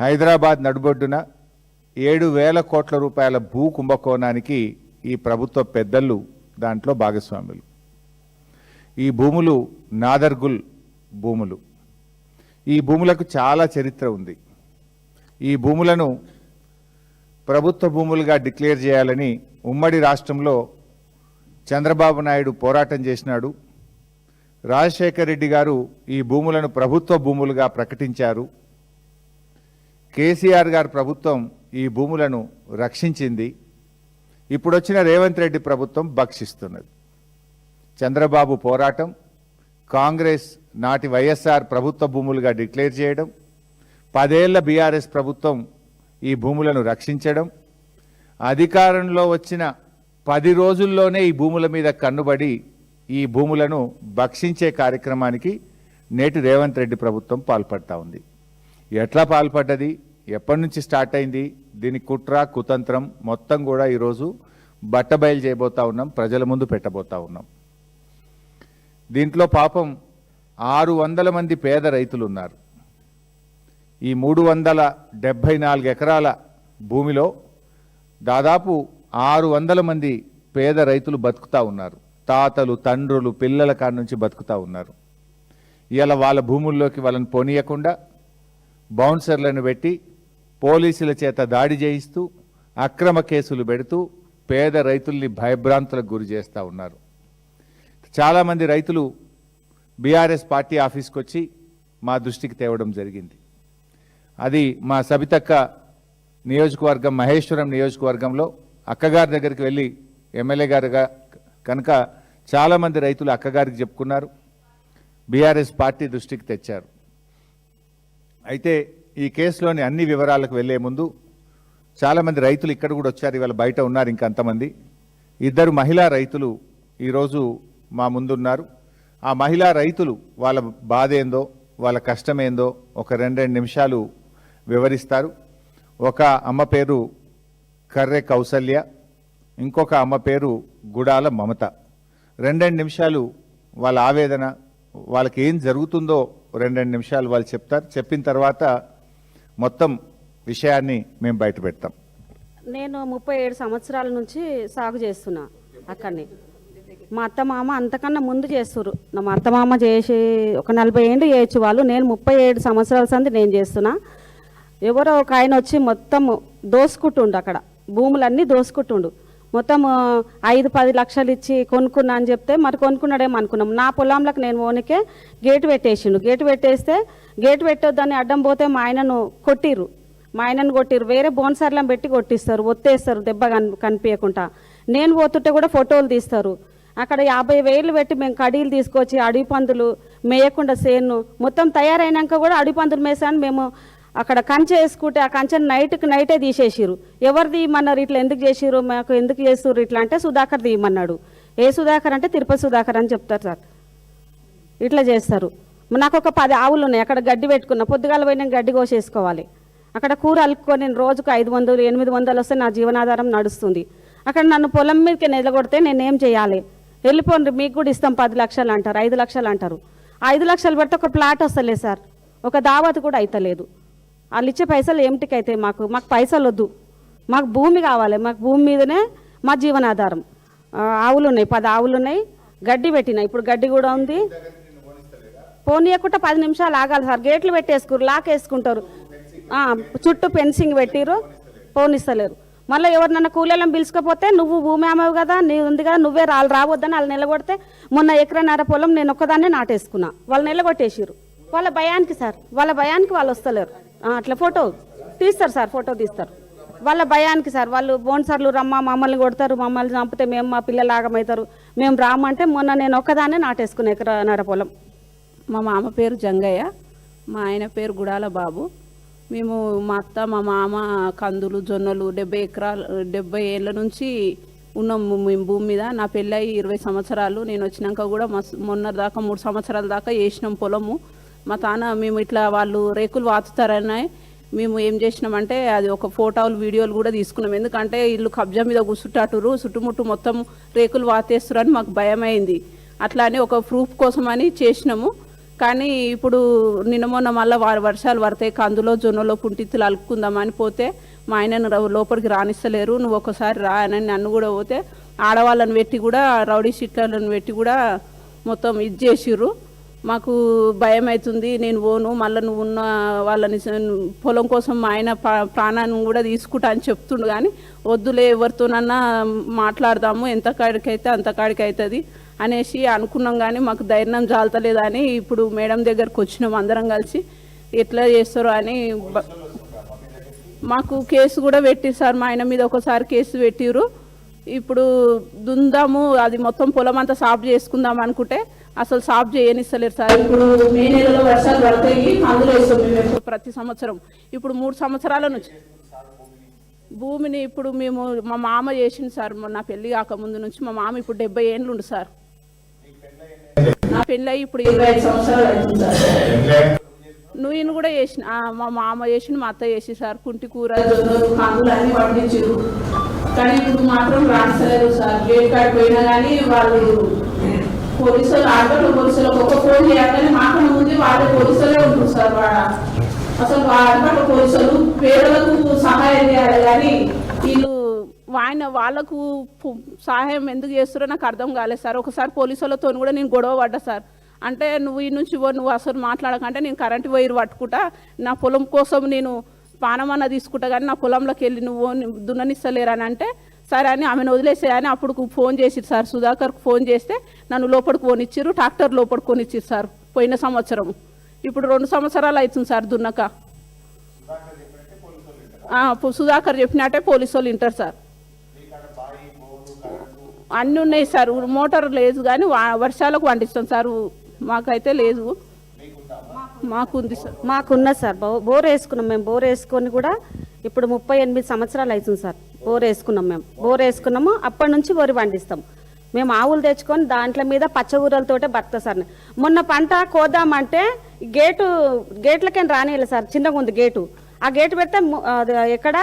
హైదరాబాద్ నడుబొడ్డున 7,000 కోట్ల రూపాయల భూ కుంభకోణానికి ఈ ప్రభుత్వ పెద్దలు దాంట్లో భాగస్వాములు. ఈ భూములు నాదర్గుల్ భూములు. ఈ భూములకు చాలా చరిత్ర ఉంది. ఈ భూములను ప్రభుత్వ భూములుగా డిక్లేర్ చేయాలని ఉమ్మడి రాష్ట్రంలో చంద్రబాబు నాయుడు పోరాటం చేసినాడు. రాజశేఖర్ రెడ్డి గారు ఈ భూములను ప్రభుత్వ భూములుగా ప్రకటించారు. కేసీఆర్ గారి ప్రభుత్వం ఈ భూములను రక్షించింది. ఇప్పుడు వచ్చిన రేవంత్ రెడ్డి ప్రభుత్వం భక్షిస్తున్నది. చంద్రబాబు పోరాటం, కాంగ్రెస్ నాటి వైఎస్ఆర్ ప్రభుత్వ భూములుగా డిక్లేర్ చేయడం, 10 ఏళ్ల బీఆర్ఎస్ ప్రభుత్వం ఈ భూములను రక్షించడం, అధికారంలో వచ్చిన 10 రోజుల్లోనే ఈ భూముల మీద కన్నుబడి ఈ భూములను భక్షించే కార్యక్రమానికి నేటి రేవంత్ రెడ్డి ప్రభుత్వం పాల్పడతా ఉంది. ఎట్లా పాల్పడ్డది, ఎప్పటి నుంచి స్టార్ట్ అయింది, దీని కుట్ర కుతంత్రం మొత్తం కూడా ఈరోజు బట్టబయలు చేయబోతా ఉన్నాం, ప్రజల ముందు పెట్టబోతా ఉన్నాం. దీంట్లో పాపం 600 మంది పేద రైతులు ఉన్నారు. ఈ 374 ఎకరాల భూమిలో దాదాపు 600 మంది పేద రైతులు బతుకుతా ఉన్నారు. తాతలు, తండ్రులు, పిల్లల కాడ నుంచి బతుకుతా ఉన్నారు. ఇలా వాళ్ళ భూముల్లోకి వాళ్ళని పోనీయకుండా బౌన్సర్లను పెట్టి పోలీసుల చేత దాడి చేయిస్తూ అక్రమ కేసులు పెడుతూ పేద రైతుల్ని భయభ్రాంతులకు గురి చేస్తూ ఉన్నారు. చాలామంది రైతులు బీఆర్ఎస్ పార్టీ ఆఫీస్కి వచ్చి మా దృష్టికి తేవడం జరిగింది. అది మా సబితక్క నియోజకవర్గం, మహేశ్వరం నియోజకవర్గంలో అక్కగారి దగ్గరికి వెళ్ళి ఎమ్మెల్యే గారుగా కనుక చాలామంది రైతులు అక్కగారికి చెప్పుకున్నారు, బీఆర్ఎస్ పార్టీ దృష్టికి తెచ్చారు. అయితే ఈ కేసులోని అన్ని వివరాలకు వెళ్లే ముందు చాలామంది రైతులు ఇక్కడ కూడా వచ్చారు, ఇవాళ బయట ఉన్నారు ఇంకంతమంది. 2 మహిళా రైతులు ఈరోజు మా ముందున్నారు. ఆ మహిళా రైతులు వాళ్ళ బాధ ఏందో, వాళ్ళ కష్టమేందో ఒక 2 నిమిషాలు వివరిస్తారు. ఒక అమ్మ పేరు కర్రె కౌసల్య, ఇంకొక అమ్మ పేరు గుడాల మమత. 2 నిమిషాలు వాళ్ళ ఆవేదన, వాళ్ళకి ఏం జరుగుతుందో 2 నిమిషాలు వాళ్ళు చెప్తారు. చెప్పిన తర్వాత మొత్తం విషయాన్ని మేము బయట పెడతాం. నేను 37 సంవత్సరాల నుంచి సాగు చేస్తున్నా అక్కడిని. మా అత్తమామ అంతకన్నా ముందు చేస్తున్నారు. మా అత్తమామ చేసి ఒక 40 ఏళ్ళు చేయొచ్చు వాళ్ళు. నేను 37 సంవత్సరాల సంది నేను చేస్తున్నా. ఎవరో ఒక ఆయన వచ్చి మొత్తం దోసుకుంటుండు, అక్కడ భూములన్నీ దోసుకుంటుండు. మొత్తం 5-10 లక్షలు ఇచ్చి కొనుక్కున్నా అని చెప్తే మరి కొనుక్కున్నాడేమో అనుకున్నాం. నా పొలంలోకి నేను ఓనికే గేటు పెట్టేసిండు. గేటు పెట్టేస్తే గేటు పెట్టొద్దని అడ్డం పోతే మా ఆయనను కొట్టిర్రు. వేరే బోన్సర్లను పెట్టి కొట్టిస్తారు, ఒత్తేస్తారు దెబ్బ కనిపించకుండా. నేను పోతుంటే కూడా ఫోటోలు తీస్తారు. అక్కడ 50,000 పెట్టి మేము కడీలు తీసుకొచ్చి అడవి పందులు మేయకుండా సేను మొత్తం తయారైనాక కూడా అడవి పందులు మేసాను. మేము అక్కడ కంచె వేసుకుంటే ఆ కంచెను నైటే తీసేసిరు. ఎవరు తీయమన్నారు, ఇట్లా ఎందుకు చేసిరు, మాకు ఎందుకు చేస్తుర్రు ఇట్లా అంటే సుధాకర్ తీయమన్నాడు. ఏ సుధాకర్ అంటే తిరుపతి సుధాకర్ అని చెప్తారు సార్. ఇట్లా చేస్తారు. నాకు ఒక 10 ఆవులు ఉన్నాయి. అక్కడ గడ్డి పెట్టుకున్నా, పొద్దుగాల పోయి నేను గడ్డి కోసేసుకోవాలి. అక్కడ కూర అలుపుకొని నేను రోజుకు 500-800 వస్తే నా జీవనాధారం నడుస్తుంది. అక్కడ నన్ను పొలం మీదకి నిలగొడితే నేనేం చేయాలి? వెళ్ళిపోండి, మీకు కూడా ఇస్తాం 10 లక్షలు అంటారు, 5 లక్షలు అంటారు. 5 లక్షలు పెడితే ఒక ప్లాట్ వస్తలేదు సార్, ఒక దావత్ కూడా అవుతలేదు. వాళ్ళు ఇచ్చే పైసలు ఏమిటికి అయితే మాకు పైసలు వద్దు, మాకు భూమి కావాలి. మాకు భూమి మీదనే మా జీవనాధారం. ఆవులు ఉన్నాయి, 10 ఆవులు ఉన్నాయి. గడ్డి పెట్టినాయి, ఇప్పుడు గడ్డి కూడా ఉంది. పోనీయకుండా 10 నిమిషాలు ఆగాలి సార్. గేట్లు పెట్టేసుకురు, లాక్ వేసుకుంటారు, చుట్టూ ఫెన్సింగ్ పెట్టిరు, పోనిస్తలేరు. మళ్ళీ ఎవరినన్నా కూలీలను పిలుచుకపోతే నువ్వు భూమి అమ్మవు కదా, నీ ఉంది కదా, నువ్వే రావద్దని వాళ్ళు నిలగొడితే మొన్న 1.5 ఎకరాల పొలం నేను ఒక్కదాన్నే నాటేసుకున్నా. వాళ్ళు నిలగొట్టేసిరు. వాళ్ళ భయానికి సార్, వాళ్ళ భయానికి వాళ్ళు వస్తలేరు. అట్లా ఫోటో తీస్తారు సార్, ఫోటో తీస్తారు. వాళ్ళ భయానికి సార్, వాళ్ళు బోన్సర్లు మమ్మల్ని కొడతారు, మమ్మల్ని చంపితే మేము మా పిల్లలు ఆగమవుతారు, మేము రామంటే మొన్న నేను ఒక్కదాన్నే నాటేసుకున్నా 1.5 ఎకరాల పొలం. మా మామ పేరు జంగయ్య, మా ఆయన పేరు గుడాల బాబు. మేము మా అత్త మా మామ కందులు జొన్నలు 70 ఏళ్ళ నుంచి ఉన్నాము మేము భూమి మీద. నా పెళ్ళయి 20 సంవత్సరాలు. నేను వచ్చినాక కూడా మొన్న దాకా 3 సంవత్సరాల దాకా వేసినాం పొలము. మా తాన మేము ఇట్లా వాళ్ళు రేకులు వాతుతారని మేము ఏం చేసినామంటే అది ఒక ఫోటోలు వీడియోలు కూడా తీసుకున్నాం. ఎందుకంటే ఇల్లు కబ్జా మీద కూర్చుంటాటురు, చుట్టుముట్టు మొత్తం రేకులు వాతేస్తురని మాకు భయం అయింది. అట్లా అని ఒక ప్రూఫ్ కోసం అని చేసినాము. కానీ ఇప్పుడు నిన్న మొన్న మళ్ళీ వర్షాలు పడతాయి, కందులో జొన్నలో పుంటిత్తులు అలుక్కుందామని పోతే మా ఆయనను లోపలికి రానిస్తలేరు, నువ్వు ఒకసారి రా అని నన్ను కూడా పోతే ఆడవాళ్ళని పెట్టి కూడా రౌడీ షీట్లను పెట్టి కూడా మొత్తం ఇది చేసిర్రు. మాకు భయం అవుతుంది, నేను పోను, మళ్ళీ నువ్వు ఉన్న వాళ్ళని పొలం కోసం మా ఆయన ప్రాణాన్ని కూడా తీసుకుంటా అని చెప్తుండు. కానీ వద్దులే, ఎవరితోనన్నా మాట్లాడదాము, ఎంత కాడికైతే అంత కాడికి అవుతుంది అనేసి అనుకున్నాం. కానీ మాకు ధైర్యం చాలతలేదని ఇప్పుడు మేడం దగ్గరకు వచ్చినాం అందరం కలిసి. ఎట్లా చేస్తారో అని మాకు కేసు కూడా పెట్టిరు సార్, మా ఆయన మీద ఒకసారి కేసు పెట్టిరు. ఇప్పుడు దుందాము, అది మొత్తం పొలం అంతా సాఫ్ చేసుకుందాం అనుకుంటే అసలు సాఫ్ చేయనిస్తలేరు సార్. ఇప్పుడు మే నెలలో వర్షాలు పడతాయి, అందులో వేస్తాం మేము ప్రతి సంవత్సరం. ఇప్పుడు 3 సంవత్సరాల నుంచి భూమిని ఇప్పుడు మేము మా మామ చేసింది సార్, నా పెళ్లి కాకముందు నుంచి. మా మామ ఇప్పుడు 70 ఏళ్ళు ఉండు సార్. నా పెళ్ళి అయ్యి ఇప్పుడు 25 సంవత్సరాలు అవుతుంది సార్. నువ్వు కూడా చేసిన, మా మామ చేసిన, మా అత్త చేసి సార్. కుంటి కూర, జొన్నలు, కందులు అన్నీ పండించారు. కానీ ఇప్పుడు మాత్రం రాణిస్తలేరు సార్. గేట్ కాడికి పోయినా కానీ వాళ్ళు పోలీసులు, ఆటోలో పోలీసులకు ఒక ఫోన్ చేయాలని మాకన్నా ముందు వాళ్ళే పోలీసులే ఉంటుంది సార్. అసలు ఆటోలో పోలీసులు పేదలకు సహాయం చేయాలి కానీ వీళ్ళు వాళ్ళకు సహాయం ఎందుకు చేస్తారో నాకు అర్థం కాలేదు సార్. ఒకసారి పోలీసులతో కూడా నేను గొడవ పడ్డా సార్. అంటే నువ్వు ఈ నుంచి నువ్వు అసలు మాట్లాడకంటే నేను కరెంటు వైరు పట్టుకుంటా, నా పొలం కోసం నేను పానమన్న తీసుకుంటా, కానీ నా పొలంలోకి వెళ్ళి నువ్వు దున్ననిస్తలేరని అంటే సరే అని ఆమెను వదిలేసేయని అప్పుడు ఫోన్ చేసిరు సార్. సుధాకర్కు ఫోన్ చేస్తే నన్ను లోపలికి కొనిచ్చిర్రు, ట్రాక్టర్ లోపలికి కొనిచ్చిరు సార్ పోయిన సంవత్సరం. ఇప్పుడు 2 సంవత్సరాలు అవుతుంది సార్ దున్నక. సుధాకర్ చెప్పినట్టే పోలీసు వాళ్ళు వింటారు సార్. అన్నీ ఉన్నాయి సార్, మోటార్ లేదు కానీ వర్షాలకు పండిస్తాం సార్. మాకైతే లేదు, మాకుంది సార్. మాకున్నది సార్, బోర్ వేసుకున్నాం మేము. బోర్ వేసుకొని కూడా ఇప్పుడు 38 సంవత్సరాలు అవుతుంది సార్. బోర్ వేసుకున్నాం మేము, బోర్ వేసుకున్నాము. అప్పటి నుంచి వరి పండిస్తాం మేము. ఆవులు తెచ్చుకొని దాంట్లో మీద పచ్చగూరలతోటే బతుకుతా సార్. మొన్న పంట కోద్దామంటే గేట్లకేం రానియలేదు సార్, చిన్నగా ఉంది గేటు. ఆ గేటు పెడితే ఎక్కడ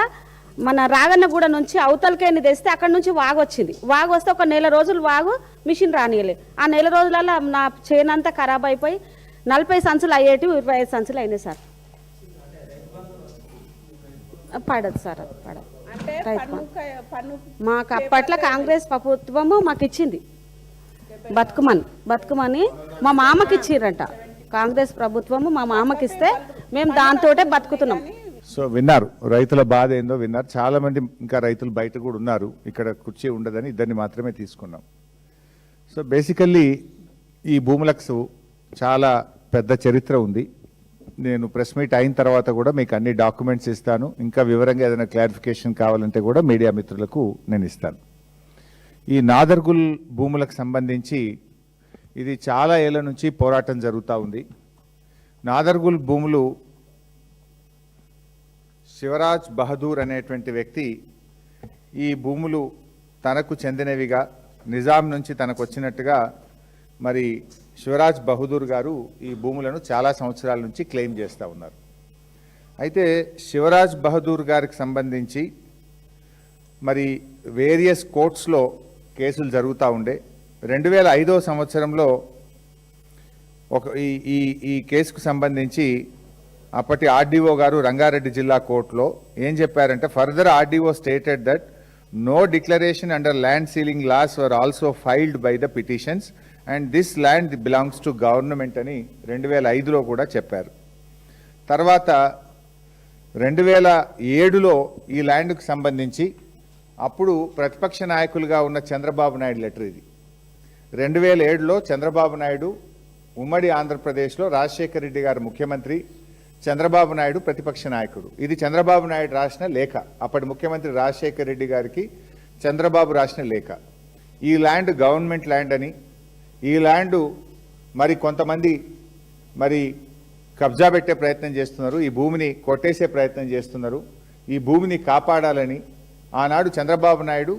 మన రాగన్నగూడ నుంచి అవతలకేని తెస్తే అక్కడ నుంచి వాగు వచ్చింది. వాగు వస్తే ఒక 1 నెల రోజులు వాగు మిషన్ రానియలే. ఆ 1 నెల రోజులలో నా చేనంతా ఖరాబ్ అయిపోయి 40 సంచులు అయ్యేటివి 25 సంచులు అయినాయి సార్. పడదు సార్, అది పడదు. మాకు అప్పట్లో కాంగ్రెస్ ప్రభుత్వము మాకు ఇచ్చింది బతుకమని మా మామకి ఇచ్చిర్రంట. కాంగ్రెస్ ప్రభుత్వము మా మామకి ఇస్తే మేము దాంతోటే బతుకుతున్నాం. సో విన్నారు, రైతుల బాధ ఏందో విన్నారు. చాలా మంది ఇంకా రైతులు బయట కూడా ఉన్నారు, ఇక్కడ కుర్చీ ఉండదని 2 మాత్రమే తీసుకున్నాం. సో బేసికల్లీ ఈ భూములకు చాలా పెద్ద చరిత్ర ఉంది. నేను ప్రెస్ మీట్ అయిన తర్వాత కూడా మీకు అన్ని డాక్యుమెంట్స్ ఇస్తాను. ఇంకా వివరంగా ఏదైనా క్లారిఫికేషన్ కావాలంటే కూడా మీడియా మిత్రులకు నేను ఇస్తాను. ఈ నాదర్గుల్ భూములకు సంబంధించి ఇది చాలా ఏళ్ల నుంచి పోరాటం జరుగుతూ ఉంది. నాదర్గుల్ భూములు శివరాజ్ బహదూర్ అనేటువంటి వ్యక్తి ఈ భూములు తనకు చెందినవిగా, నిజాం నుంచి తనకు వచ్చినట్టుగా మరి శివరాజ్ బహదూర్ గారు ఈ భూములను చాలా సంవత్సరాల నుంచి క్లెయిమ్ చేస్తూ ఉన్నారు. అయితే శివరాజ్ బహదూర్ గారికి సంబంధించి మరి వేరియస్ కోర్ట్స్లో కేసులు జరుగుతూ ఉండే. 2005వ సంవత్సరంలో ఈ కేసుకు సంబంధించి అప్పటి ఆర్డీఓ గారు రంగారెడ్డి జిల్లా కోర్టులో ఏం చెప్పారంటే, further RDO stated that no declaration under land ceiling laws were also filed by the petitions and this land belongs to government అని 2005లో కూడా చెప్పారు. తర్వాత 2007లో ఈ ల్యాండ్కు సంబంధించి అప్పుడు ప్రతిపక్ష నాయకులుగా ఉన్న చంద్రబాబు నాయుడు లెటర్ ఇది. 2007లో చంద్రబాబు నాయుడు ఉమ్మడి ఆంధ్రప్రదేశ్లో రాజశేఖర రెడ్డి గారు ముఖ్యమంత్రి, చంద్రబాబు నాయుడు ప్రతిపక్ష నాయకుడు. ఇది చంద్రబాబు నాయుడు రాసిన లేఖ, అప్పటి ముఖ్యమంత్రి రాజశేఖర రెడ్డి గారికి చంద్రబాబు రాసిన లేఖ. ఈ ల్యాండ్ గవర్నమెంట్ ల్యాండ్ అని, ఈ ల్యాండ్ మరి కొంతమంది మరి కబ్జా పెట్టే ప్రయత్నం చేస్తున్నారు, ఈ భూమిని కొట్టేసే ప్రయత్నం చేస్తున్నారు, ఈ భూమిని కాపాడాలని ఆనాడు చంద్రబాబు నాయుడు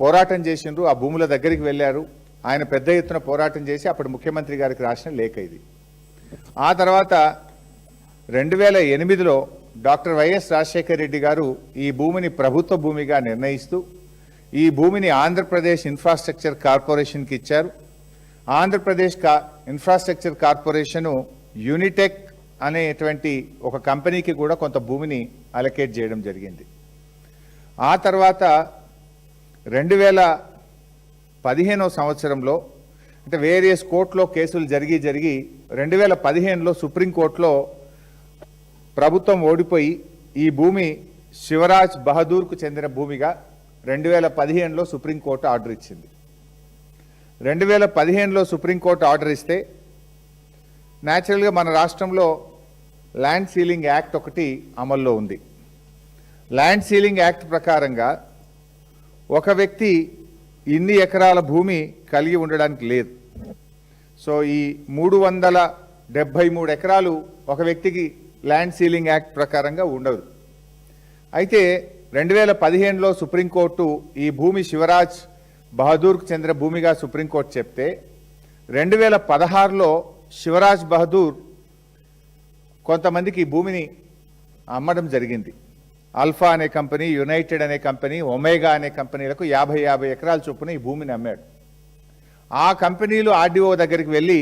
పోరాటం చేసిండ్రు. ఆ భూముల దగ్గరికి వెళ్ళారు, ఆయన పెద్ద ఎత్తున పోరాటం చేసి అప్పటి ముఖ్యమంత్రి గారికి రాసిన లేఖ ఇది. ఆ తర్వాత 2008లో డాక్టర్ వైఎస్ రాజశేఖర రెడ్డి గారు ఈ భూమిని ప్రభుత్వ భూమిగా నిర్ణయిస్తూ ఈ భూమిని ఆంధ్రప్రదేశ్ ఇన్ఫ్రాస్ట్రక్చర్ కార్పొరేషన్కి ఇచ్చారు. ఆంధ్రప్రదేశ్ ఇన్ఫ్రాస్ట్రక్చర్ కార్పొరేషను యూనిటెక్ అనేటువంటి ఒక కంపెనీకి కూడా కొంత భూమిని అలొకేట్ చేయడం జరిగింది. ఆ తర్వాత 2015 సంవత్సరంలో అంటే వేరియస్ కోర్టులో కేసులు జరిగి 2015లో సుప్రీంకోర్టులో ప్రభుత్వం ఓడిపోయి ఈ భూమి శివరాజ్ బహదూర్కు చెందిన భూమిగా 2015లో సుప్రీంకోర్టు ఆర్డర్ ఇచ్చింది. 2015లో సుప్రీంకోర్టు ఆర్డర్ ఇస్తే న్యాచురల్గా మన రాష్ట్రంలో ల్యాండ్ సీలింగ్ యాక్ట్ ఒకటి అమల్లో ఉంది. ల్యాండ్ సీలింగ్ యాక్ట్ ప్రకారంగా ఒక వ్యక్తి ఇన్ని ఎకరాల భూమి కలిగి ఉండడానికి లేదు. సో ఈ 373 ఎకరాలు ఒక వ్యక్తికి ల్యాండ్ సీలింగ్ యాక్ట్ ప్రకారంగా ఉండదు. అయితే 2015లో సుప్రీంకోర్టు ఈ భూమి శివరాజ్ బహదూర్కు చెందిన భూమిగా సుప్రీంకోర్టు చెప్తే 2016లో శివరాజ్ బహదూర్ కొంతమందికి ఈ భూమిని అమ్మడం జరిగింది. అల్ఫా అనే కంపెనీ, యునైటెడ్ అనే కంపెనీ, ఒమేగా అనే కంపెనీలకు 50 ఎకరాల చొప్పున ఈ భూమిని అమ్మాడు. ఆ కంపెనీలు ఆర్డీఓ దగ్గరికి వెళ్ళి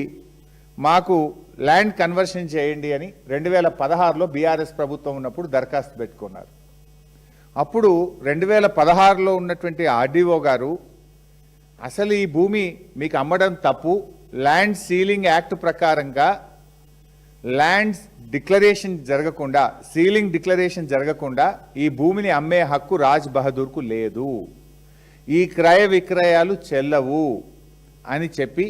మాకు ల్యాండ్ కన్వర్షన్ చేయండి అని 2016లో బీఆర్ఎస్ ప్రభుత్వం ఉన్నప్పుడు దరఖాస్తు పెట్టుకున్నారు. అప్పుడు 2016లో ఉన్నటువంటి ఆర్డీఓ గారు అసలు ఈ భూమి మీకు అమ్మడం తప్పు, ల్యాండ్ సీలింగ్ యాక్ట్ ప్రకారంగా ల్యాండ్ డిక్లరేషన్ జరగకుండా, సీలింగ్ డిక్లరేషన్ జరగకుండా ఈ భూమిని అమ్మే హక్కు రాజ్ బహదూర్కు లేదు, ఈ క్రయ విక్రయాలు చెల్లవు అని చెప్పి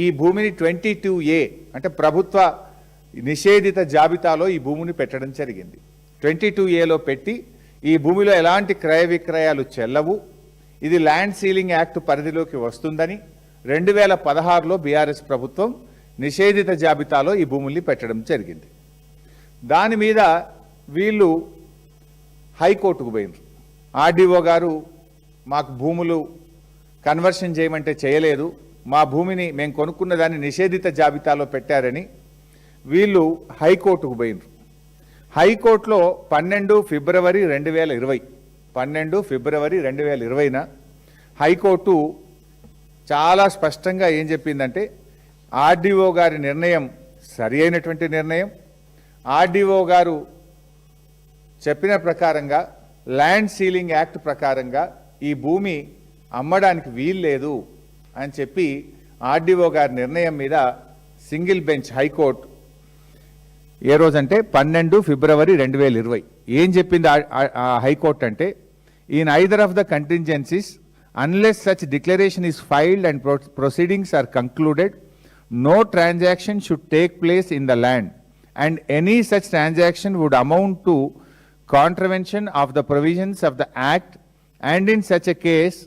ఈ భూమిని 22A అంటే ప్రభుత్వ నిషేధిత జాబితాలో ఈ భూమిని పెట్టడం జరిగింది. 22Aలో పెట్టి ఈ భూమిలో ఎలాంటి క్రయ విక్రయాలు చెల్లవు, ఇది ల్యాండ్ సీలింగ్ యాక్ట్ పరిధిలోకి వస్తుందని 2016లో బీఆర్ఎస్ ప్రభుత్వం నిషేధిత జాబితాలో ఈ భూముల్ని పెట్టడం జరిగింది. దాని మీద వీళ్ళు హైకోర్టుకు పోయినారు. ఆర్డీఓ గారు మాకు భూములు కన్వర్షన్ చేయమంటే చేయలేదు, మా భూమిని మేము కొనుక్కున్న దాన్ని నిషేధిత జాబితాలో పెట్టారని వీళ్ళు హైకోర్టుకు పోయినారు. హైకోర్టులో 12 ఫిబ్రవరి 2020న హైకోర్టు చాలా స్పష్టంగా ఏం చెప్పిందంటే ఆర్డీఓ గారి నిర్ణయం సరి అయినటువంటి నిర్ణయం. ఆర్డీఓ గారు చెప్పిన ప్రకారంగా ల్యాండ్ సీలింగ్ యాక్ట్ ప్రకారంగా ఈ భూమి అమ్మడానికి వీల్లేదు అని చెప్పి ఆర్డీఓ గారి నిర్ణయం మీద సింగిల్ బెంచ్ హైకోర్టు ఏ రోజంటే 12 ఫిబ్రవరి 2020 ఏం చెప్పింది హైకోర్టు అంటే, in either of the contingencies unless such declaration is filed and proceedings are concluded no transaction should take place in the land and any such transaction would amount to contravention of the provisions of the act, and in such a case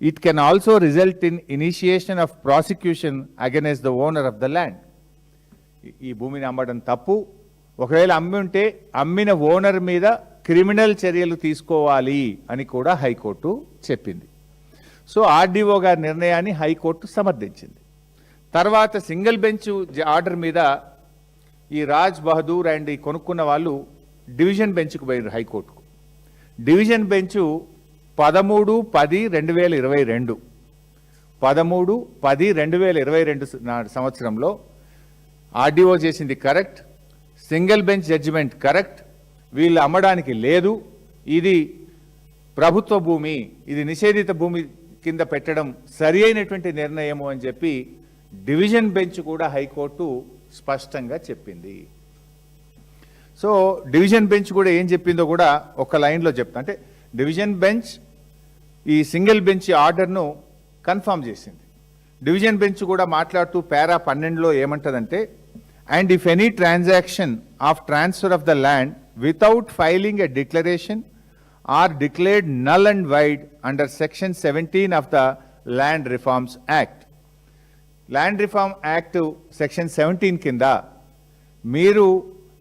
it can also result in initiation of prosecution against the owner of the land. ఈ భూమిని అమ్మడం తప్పు, ఒకవేళ అమ్మి ఉంటే అమ్మిన owner మీద criminal చర్యలు తీసుకోవాలి అని కూడా హైకోర్టు చెప్పింది. సో ఆర్డీఓ గారి నిర్ణయాన్ని హైకోర్టు సమర్థించింది. తర్వాత సింగిల్ బెంచ్ ఆర్డర్ మీద ఈ రాజ్ బహదూర్ అండ్ ఈ కొనుక్కున్న వాళ్ళు డివిజన్ బెంచ్కు పోయారు హైకోర్టుకు. డివిజన్ బెంచు 13/10/2022 సంవత్సరంలో ఆర్డీఓ చేసింది correct, single bench judgement correct, వీళ్ళు అమ్మడానికి లేదు, ఇది ప్రభుత్వ భూమి, ఇది నిషేధిత భూమి కింద పెట్టడం సరి అయినటువంటి నిర్ణయము అని చెప్పి డివిజన్ బెంచ్ కూడా హైకోర్టు స్పష్టంగా చెప్పింది. సో డివిజన్ బెంచ్ కూడా ఏం చెప్పిందో కూడా ఒక లైన్లో చెప్తా. అంటే డివిజన్ బెంచ్ ఈ సింగిల్ బెంచ్ ఆర్డర్ను కన్ఫర్మ్ చేసింది. డివిజన్ బెంచ్ కూడా మాట్లాడుతూ పారా 12లో ఏమంటదంటే, and if any transaction of transfer of the land without filing a declaration or declared null and void under section 17 of the land reforms act. Land reform act section 17 కింద మీరు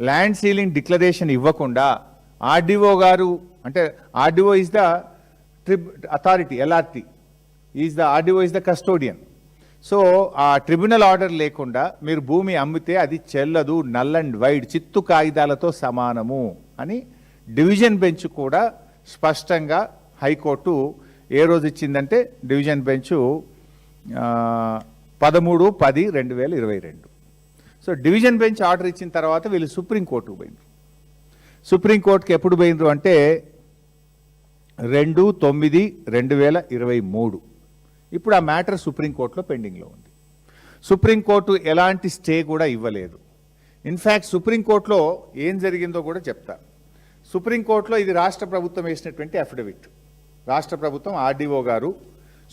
land ceiling declaration ఇవ్వకుండా RDO garu, అంటే RDO is the authority, LRT is the RDO is the custodian. So ఆ tribunal order లేకుండా మీరు భూమి అమ్మితే అది చెల్లదు, నల్ అండ్ వైడ్, చిత్తు కాగితాలతో సమానము అని డివిజన్ బెంచ్ కూడా స్పష్టంగా హైకోర్టు ఏ రోజు ఇచ్చిందంటే, division bench 13/10/2022. So division bench order ఇచ్చిన తర్వాత వీళ్ళు సుప్రీంకోర్టుకు పోయినారు. సుప్రీంకోర్టుకి ఎప్పుడు పోయినరు అంటే 2/9/2023. ఇప్పుడు ఆ మ్యాటర్ సుప్రీంకోర్టులో పెండింగ్లో ఉంది. సుప్రీంకోర్టు ఎలాంటి స్టే కూడా ఇవ్వలేదు. ఇన్ఫ్యాక్ట్ సుప్రీంకోర్టులో ఏం జరిగిందో కూడా చెప్తా. సుప్రీంకోర్టులో ఇది రాష్ట్ర ప్రభుత్వం వేసినటువంటి అఫిడవిట్. రాష్ట్ర ప్రభుత్వం ఆర్డీఓ గారు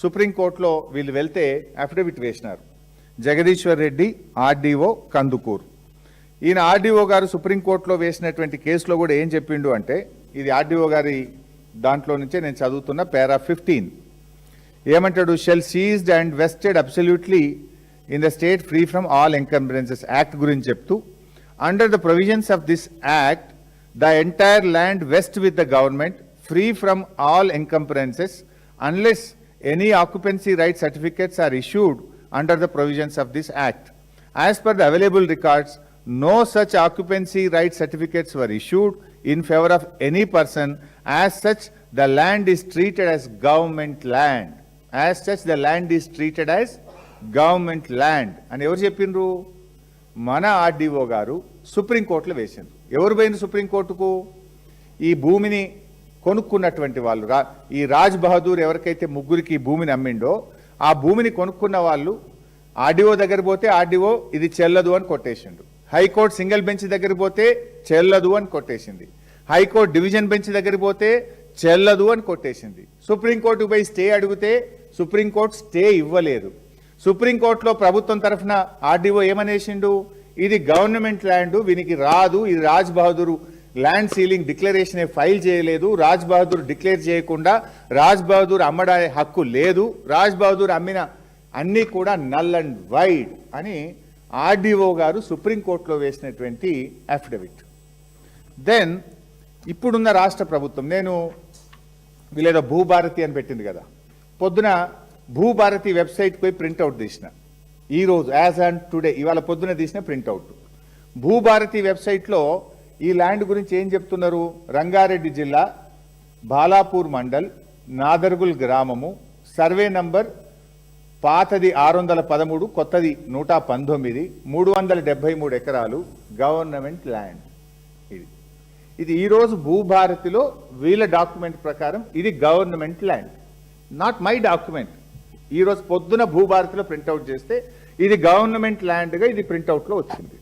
సుప్రీంకోర్టులో వీళ్ళు వెళ్తే అఫిడవిట్ వేసినారు. జగదీశ్వర్ రెడ్డి ఆర్డీఓ కందుకూరు. ఈయన ఆర్డీఓ గారు సుప్రీంకోర్టులో వేసినటువంటి కేసులో కూడా ఏం చెప్పిండు అంటే, ఇది ఆర్డీఓ గారి దాంట్లో నుంచే నేను చదువుతున్న పారా 15. ఏమంటాడు? Shall seized and vested absolutely in the state free from all encumbrances act గురించి చెప్తూ, under the provisions of this act the entire land vest with the government free from all encumbrances unless any occupancy right certificates are issued under the provisions of this act. As per the available records, no such occupancy right certificates were issued in favor of any person. As such, the land is treated as government land. As such, the land is treated as government land. And ఎవరు చెప్పిండ్రు? మన RDO గారు సుప్రీంకోర్టులో వేసిండ్రు. ఎవరు పోయిన సుప్రీంకోర్టుకు? ఈ భూమిని కొనుక్కున్నటువంటి వాళ్ళు, ఈ రాజ్ బహదూర్ ఎవరికైతే ముగ్గురికి ఈ భూమిని అమ్మిండో ఆ భూమిని కొనుక్కున్న వాళ్ళు ఆర్డీఓ దగ్గర పోతే ఆర్డీఓ ఇది చెల్లదు అని కొట్టేసిండు. హైకోర్టు సింగిల్ బెంచ్ దగ్గర పోతే చెల్లదు అని కొట్టేసింది. హైకోర్టు డివిజన్ బెంచ్ దగ్గర పోతే చెల్లదు అని కొట్టేసింది. సుప్రీంకోర్టుకు పోయి స్టే అడిగితే సుప్రీంకోర్టు స్టే ఇవ్వలేదు. సుప్రీంకోర్టులో ప్రభుత్వం తరఫున ఆర్డీఓ ఏమనేసిండు? ఇది గవర్నమెంట్ ల్యాండ్, వీనికి రాదు, ఇది Raj Bahadur land ceiling declaration file చేయలేదు, రాజ్ బహదూర్ డిక్లేర్ చేయకుండా రాజ్ బహదూర్ అమ్మడే హక్కు లేదు, రాజ్ బహదూర్ అమ్మిన అన్నీ కూడా నల్ అండ్ వైడ్ అని ఆర్డీఓ గారు సుప్రీంకోర్టులో వేసినటువంటి అఫిడవిట్. దెన్ ఇప్పుడున్న రాష్ట్ర ప్రభుత్వం, నేను వీళ్ళేదో భూభారతి అని పెట్టింది కదా, పొద్దున భూభారతి వెబ్సైట్కి పోయి ప్రింట్అవుట్ తీసిన, ఈరోజు యాజ్ అండ్ టుడే ఇవాళ పొద్దున తీసిన ప్రింట్అవుట్. భూభారతి వెబ్సైట్లో ఈ ల్యాండ్ గురించి ఏం చెప్తున్నారు? రంగారెడ్డి జిల్లా బాలాపూర్ మండల్ నాదర్గుల్ గ్రామము, సర్వే నంబర్ పాతది 613, కొత్తది 119, 373 ఎకరాలు గవర్నమెంట్ ల్యాండ్. ఇది ఈరోజు భూభారతిలో వీళ్ళ డాక్యుమెంట్ ప్రకారం ఇది government land, not my document. ఈరోజు పొద్దున భూభారతిలో ప్రింట్అవుట్ చేస్తే ఇది గవర్నమెంట్ ల్యాండ్గా ఇది ప్రింట్అవుట్లో వచ్చింది.